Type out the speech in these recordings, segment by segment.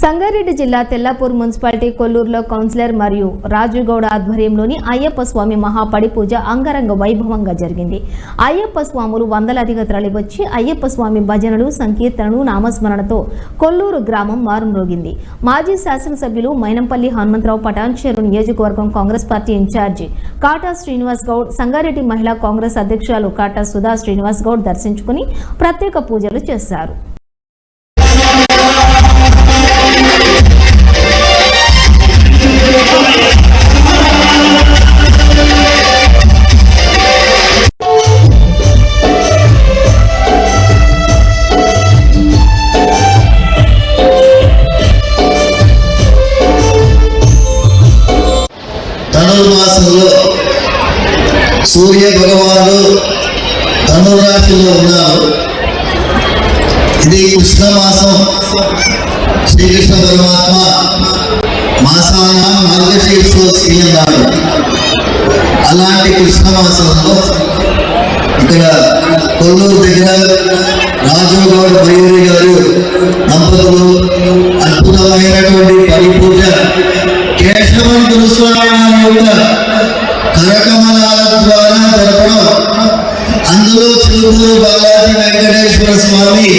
సంగారెడ్డి జిల్లా Tellapur municipality కొల్లూరులో councillor మరియు రాజుగౌడ ఆధ్వర్యంలోని అయ్యప్ప స్వామి మహాపడి పూజ అంగరంగ వైభవంగా జరిగింది. అయ్యప్ప స్వాములు వందలాదిగా తరలివచ్చి అయ్యప్ప స్వామి భజనలు, సంకీర్తనలు, నామస్మరణతో కొల్లూరు గ్రామం మారుమ్రోగింది. మాజీ శాసనసభ్యులు మైనంపల్లి హనుమంతరావు పటాన్చెరు నియోజకవర్గం కాంగ్రెస్ పార్టీ ఇన్ఛార్జి కాటా శ్రీనివాస్ గౌడ్, సంగారెడ్డి మహిళా కాంగ్రెస్ అధ్యక్షురాలు కాటా సుధా శ్రీనివాస్ గౌడ్ దర్శించుకుని ప్రత్యేక పూజలు చేశారు. ధనుర్మాసంలో సూర్య భగవానుడు ధనురాశిలో ఉన్నారు. ఇది కృష్ణమాసం. శ్రీకృష్ణ పరమాత్మ మాసాన మార్గశీర్షోత్సవి అన్నాడు. అలాంటి కృష్ణమాసంలో ఇక్కడ కొల్లూరు దగ్గర రాజుగౌడ మయూరి గారు దంపతులు అద్భుతమైనటువంటి పరిపూజ కేశవన్ గురుస్వామి యొక్క కరకమలాల ద్వారా జరపడం, అందులో చిలుకూరు బాలాజీ వెంకటేశ్వర స్వామి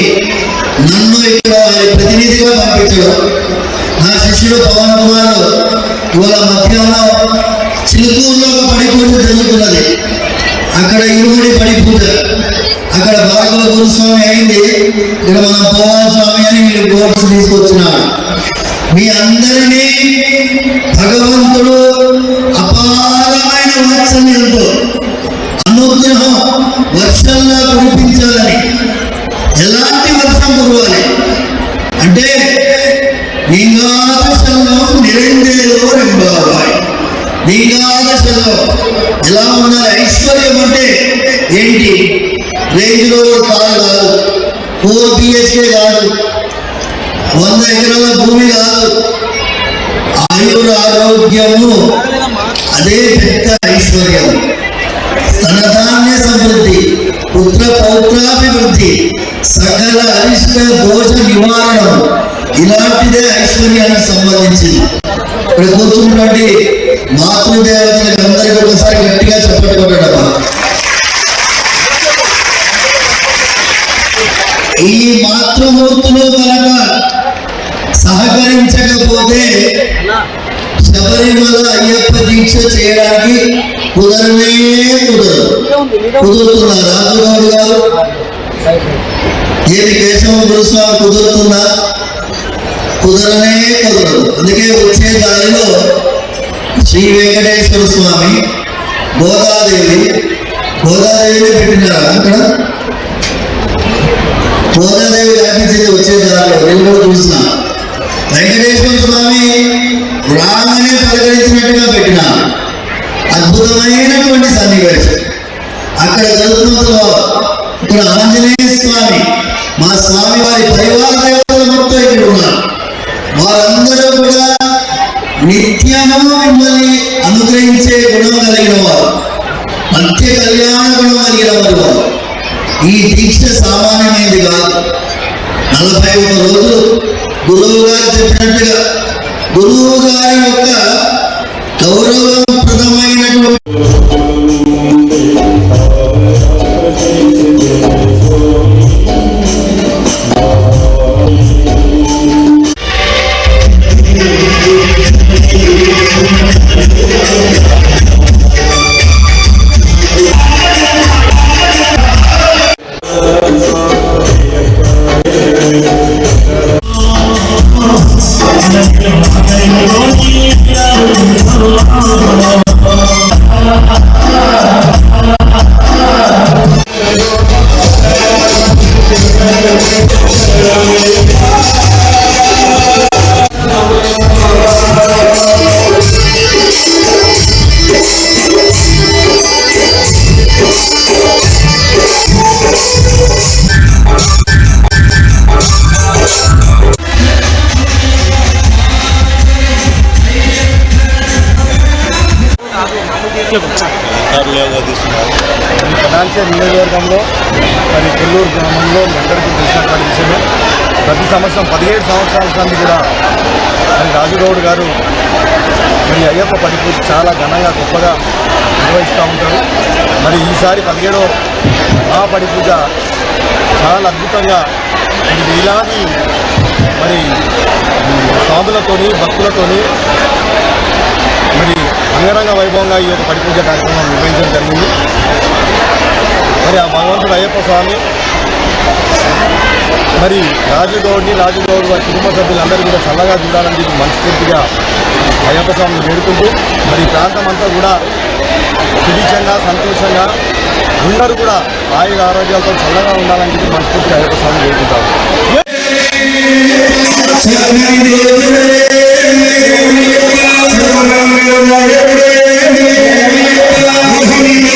నన్ను ఇక్కడ ప్రతినిధిగా పంపించడం. నా శిష్యుడు పవన్ కుమార్ ఇవాళ మధ్యాహ్నం చిలుకూరులో ఒక పడి పూజ జరుగుతున్నది. అక్కడ ఇరుముడి పడి పూజ, అక్కడ భార్గవ గురుస్వామి అయింది. ఇక్కడ మనం పవన్ స్వామి అని మీరు బోర్డ్స్ తీసుకొచ్చినారు. మీ అందరినీ భగవంతుడు అపారమైన వాత్సల్యంతో అనుగ్రహం వర్షంలా కురిపించాలని. ఎలాంటి వర్షం కురవాలి అంటే నీంగాదశలో నిరంజేలో రెంబాబాయ్. నీంగాదశలో ఎలా ఉండాలి? ఐశ్వర్యం అంటే ఏంటి? రేంజ్ రోవర్ కారు కాదు, 4 BHK కాదు, 100 ఎకరాల భూమి కాదు. ఆయురారోగ్యము అదే పెద్ద ఐశ్వర్యం. ధనధాన్య సమృద్ధి, పుత్ర పౌత్రాభివృద్ధి, సకల అరిష్ట దోష నివారణం, ఇలాంటిదే ఐశ్వర్యానికి సంబంధించింది. ఇక్కడ కూర్చున్నటువంటి మాతృదేవతలకు అందరికీ ఒకసారి గట్టిగా చెప్పట్టుకుంటాడమ్మా. ఈ మాతృమూర్తులు కనుక సహకరించకపోతే శబరిమల అయ్యప్ప దీక్ష చేయడానికి కుదరనే కుదరదు. కుదురుతుందా రాజుగౌడ్ గారు? ఏది కేశవ గురుస్వామి కుదురుతుందా? కుదరనే కుదరదు. అందుకే వచ్చే దారిలో శ్రీ వెంకటేశ్వర స్వామి, గోదాదేవిని పెట్టినారా? అక్కడ గోదాదేవి కనిపించింది వచ్చే దారిలో. నేను కూడా చూసిన వెంకటేశ్వర స్వామి రాగానే పలకరించినట్టుగా పెట్టిన అద్భుతమైనటువంటి సన్నివేశం అక్కడ జరుగుతున్న. ఇక్కడ ఆంజనేయ స్వామి, మా స్వామి వారి పరివార దేవతలు మొత్తం ఇక్కడ ఉన్నారు. వారందరూ కూడా నిత్యము మిమ్మల్ని అనుగ్రహించే గుణం కలిగిన వారు, నిత్య కళ్యాణ గుణం కలిగిన వారు. ఈ దీక్ష సామాన్యమైనది కాదు. 41 రోజులు గురువు గారు చెప్పినట్టుగా గురువు గారి యొక్క గౌరవప్రదమైనటువంటి పటాన్చెరు నియోజకవర్గంలో మరి కొల్లూరు గ్రామంలో అందరికీ తెలిసినటువంటి విషయమే ప్రతి సంవత్సరం 17 సంవత్సరాల సంది కూడా మరి రాజుగౌడ్ గారు మరి అయ్యప్ప పడి పూజ చాలా ఘనంగా గొప్పగా నిర్వహిస్తూ ఉంటారు. మరి ఈసారి 17వ మహాపడి పూజ చాలా అద్భుతంగా మరి వేలాది మరి స్వాములతోని భక్తులతోని మరి అంగరంగ వైభవంగా ఈ యొక్క పడి పూజ కార్యక్రమం నిర్వహించడం జరిగింది. మరి ఆ భగవంతుడు అయ్యప్ప స్వామి మరి రాజుగౌడ్ వారి కుటుంబ సభ్యులందరూ కూడా చల్లగా చూడాలని చెప్పి మనస్ఫూర్తిగా అయ్యప్ప స్వామిని వేడుకుంటూ మరి ఈ ప్రాంతం అంతా కూడా సుభిక్షంగా సంతోషంగా అందరూ కూడా ఆయుర ఆరోగ్యాలతో చల్లగా ఉండాలని చెప్పి మనస్ఫూర్తిగా అయ్యప్ప స్వామిని వేడుకుంటారు. Thank you.